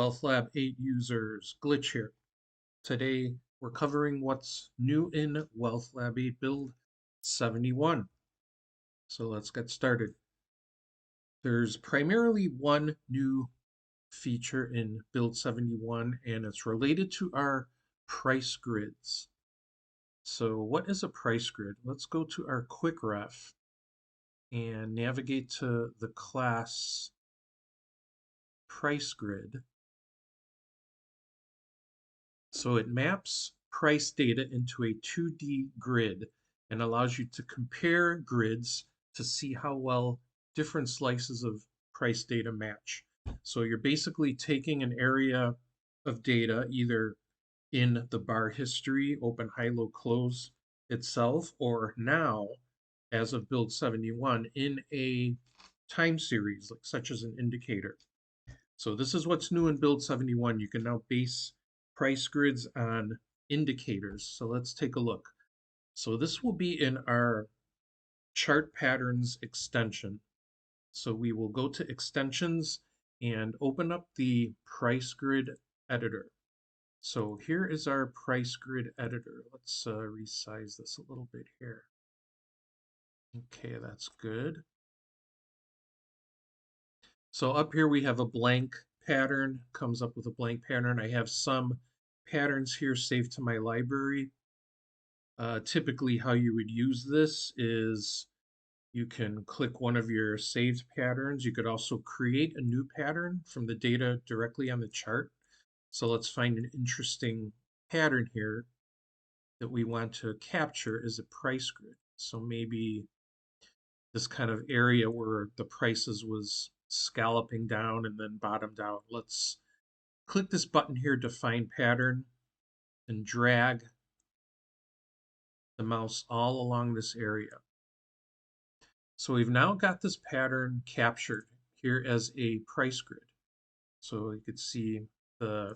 WealthLab 8 users, Glitch here. Today we're covering what's new in WealthLab 8 build 71. So let's get started. There's primarily one new feature in build 71 and it's related to our price grids. So what is a price grid? Let's go to our quick ref and navigate to the class price grid. So it maps price data into a 2D grid and allows you to compare grids to see how well different slices of price data match. So you're basically taking an area of data either in the bar history, open, high, low, close itself, or now, as of build 71, in a time series, like such as an indicator. So this is what's new in build 71. You can now base price grids on indicators. So let's take a look. So this will be in our chart patterns extension. So we will go to extensions and open up the price grid editor. So here is our price grid editor. Let's resize this a little bit here. Okay, that's good. So up here we have a blank pattern, comes up with a blank pattern. I have some patterns here saved to my library. Typically how you would use this is you can click one of your saved patterns. You could also create a new pattern from the data directly on the chart. So let's find an interesting pattern here that we want to capture as a price grid. So maybe this kind of area where the prices was scalloping down and then bottomed out. Let's click this button here, define pattern, and drag the mouse all along this area. So we've now got this pattern captured here as a price grid. So you could see the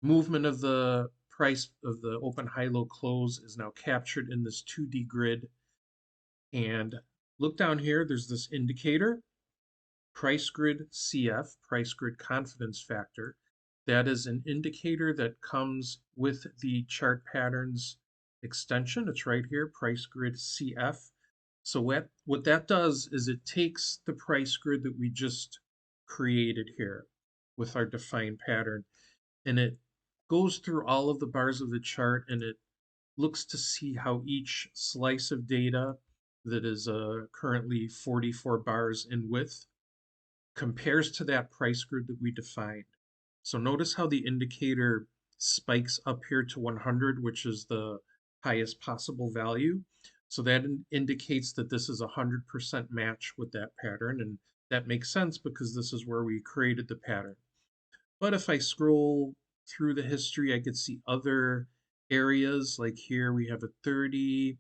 movement of the price of the open, high, low, close is now captured in this 2D grid. And look down here, there's this indicator, PriceGridCF, PriceGrid Confidence Factor. That is an indicator that comes with the chart patterns extension. It's right here, PriceGridCF. So what that does is it takes the price grid that we just created here with our defined pattern, and it goes through all of the bars of the chart and it looks to see how each slice of data that is currently 44 bars in width compares to that price grid that we defined. So notice how the indicator spikes up here to 100, which is the highest possible value. So that indicates that this is a 100% match with that pattern, and that makes sense because this is where we created the pattern. But if I scroll through the history, I could see other areas, like here we have a 30.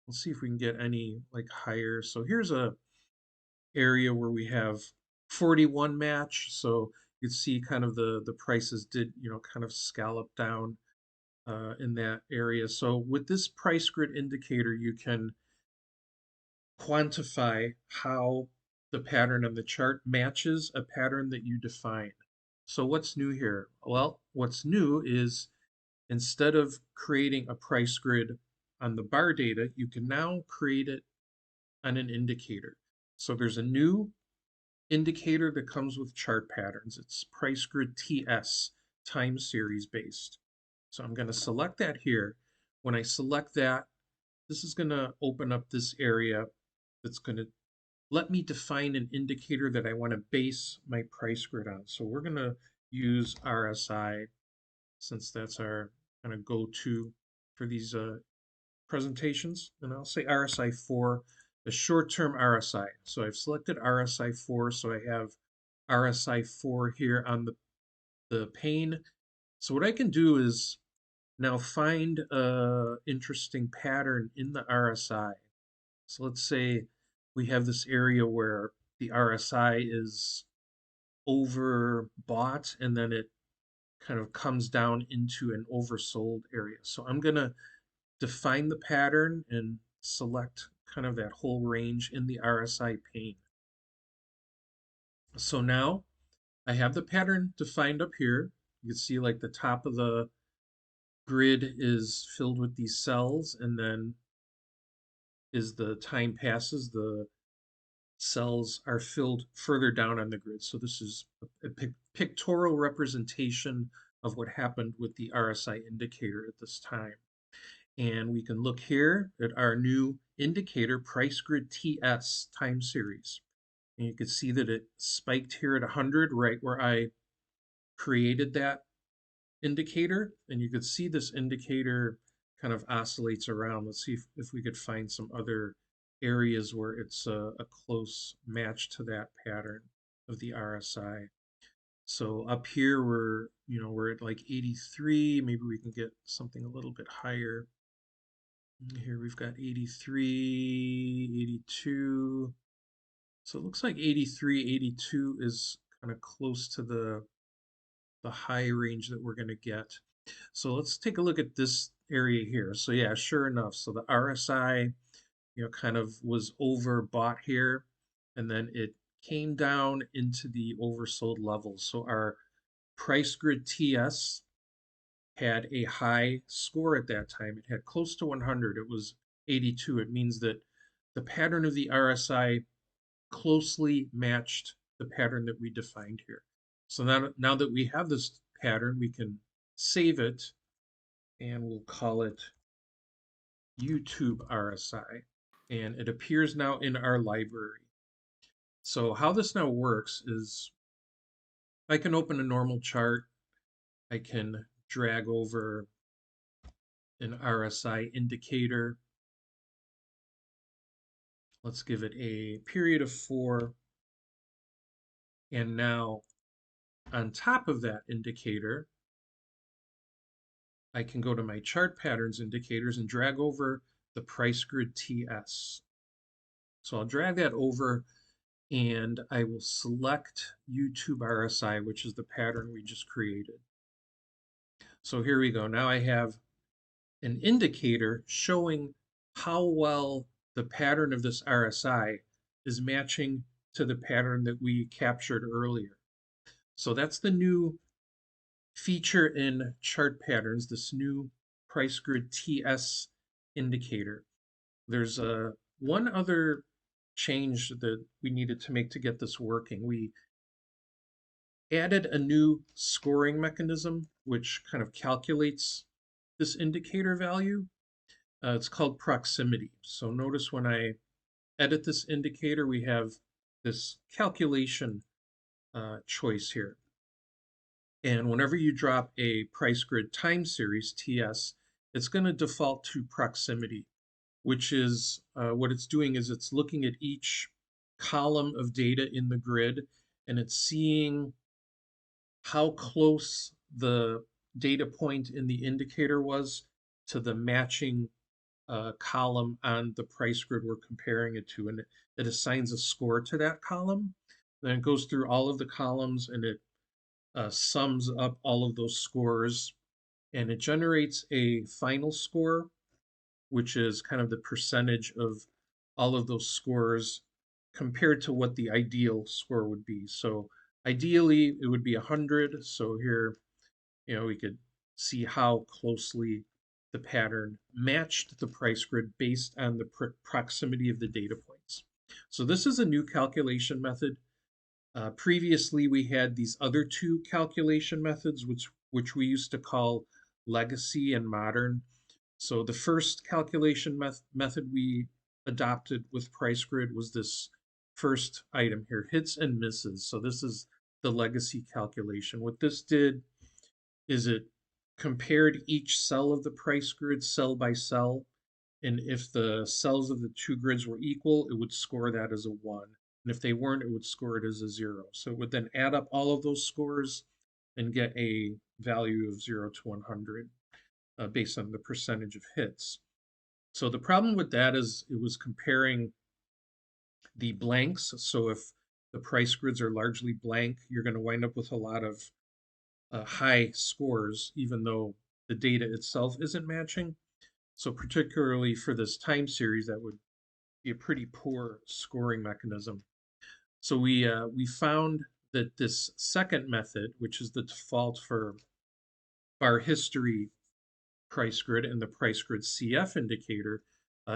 Let's see if we can get any like higher. So here's a area where we have 41 match. So you can see kind of the prices did, kind of scallop down in that area. So with this price grid indicator, you can quantify how the pattern on the chart matches a pattern that you define. So what's new here? Well, what's new is instead of creating a price grid on the bar data, you can now create it on an indicator. So there's a new indicator that comes with chart patterns. It's PriceGridTS, time series based. So I'm going to select that here. When I select that, this is going to open up this area that's going to let me define an indicator that I want to base my price grid on. So we're going to use RSI since that's our kind of go-to for these presentations. And I'll say RSI 4, the short-term RSI. So I've selected RSI 4, so I have RSI 4 here on the pane. So what I can do is now find an interesting pattern in the RSI. So let's say we have this area where the RSI is overbought and then it kind of comes down into an oversold area. So I'm going to define the pattern and select kind of that whole range in the RSI pane. So now I have the pattern defined up here. You can see like the top of the grid is filled with these cells, and then as the time passes, the cells are filled further down on the grid. So this is a pictorial representation of what happened with the RSI indicator at this time. And we can look here at our new indicator, PriceGridTS time series. And you can see that it spiked here at 100, right where I created that indicator. And you could see this indicator kind of oscillates around. Let's see if we could find some other areas where it's a close match to that pattern of the RSI. So up here we're at like 83. Maybe we can get something a little bit higher. Here we've got 83, 82. So it looks like 83, 82 is kind of close to the high range that we're going to get. So let's take a look at this area here. So yeah, sure enough. So the RSI, kind of was overbought here, and then it came down into the oversold levels. So our PriceGridTS had a high score at that time. It had close to 100. It was 82. It means that the pattern of the RSI closely matched the pattern that we defined here. So now that we have this pattern, we can save it, and we'll call it YouTube RSI. And it appears now in our library. So how this now works is I can open a normal chart. I can drag over an RSI indicator. Let's give it a period of 4. And now on top of that indicator, I can go to my chart patterns indicators and drag over the PriceGridTS. So I'll drag that over, and I will select YouTube RSI, which is the pattern we just created. So here we go. Now I have an indicator showing how well the pattern of this RSI is matching to the pattern that we captured earlier. So that's the new feature in chart patterns, this new PriceGridTS indicator. There's one other change that we needed to make to get this working. We added a new scoring mechanism which kind of calculates this indicator value. It's called proximity. So notice when I edit this indicator, we have this calculation choice here. And whenever you drop a PriceGrid time series, TS, it's going to default to proximity, which is what it's doing is it's looking at each column of data in the grid, and it's seeing how close the data point in the indicator was to the matching column on the price grid we're comparing it to, and it assigns a score to that column. Then it goes through all of the columns, and it sums up all of those scores, and it generates a final score, which is kind of the percentage of all of those scores compared to what the ideal score would be. So ideally, it would be 100. So here, we could see how closely the pattern matched the price grid based on the proximity of the data points. So this is a new calculation method. Previously, we had these other two calculation methods, which we used to call legacy and modern. So the first calculation method we adopted with PriceGrid was this first item here, hits and misses. So this is the legacy calculation. What this did is it compared each cell of the price grid cell by cell, and if the cells of the two grids were equal, it would score that as a 1. And if they weren't, it would score it as a 0. So it would then add up all of those scores and get a value of 0 to 100 based on the percentage of hits. So the problem with that is it was comparing the blanks. So if the price grids are largely blank, you're going to wind up with a lot of high scores, even though the data itself isn't matching. So particularly for this time series, that would be a pretty poor scoring mechanism. So we found that this second method, which is the default for bar history price grid and the PriceGridCF indicator,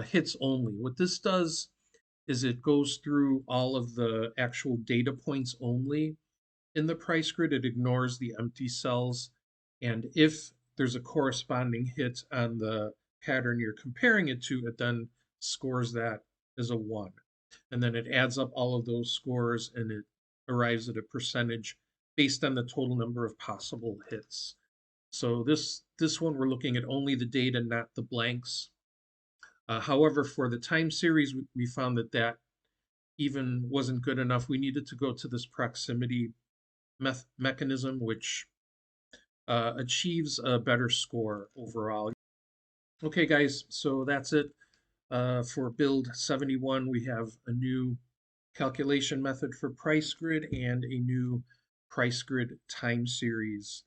hits only. What this does is it goes through all of the actual data points only in the price grid. It ignores the empty cells. And if there's a corresponding hit on the pattern you're comparing it to, it then scores that as a 1. And then it adds up all of those scores and it arrives at a percentage based on the total number of possible hits. So this one we're looking at only the data, not the blanks. However, for the time series, we found that that even wasn't good enough. We needed to go to this proximity mechanism, which achieves a better score overall. Okay, guys, so that's it for build 71. We have a new calculation method for PriceGrid and a new PriceGrid time series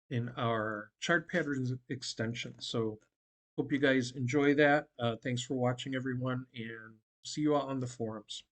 in our chart patterns extension. So hope you guys enjoy that. Thanks for watching, everyone, and see you all on the forums.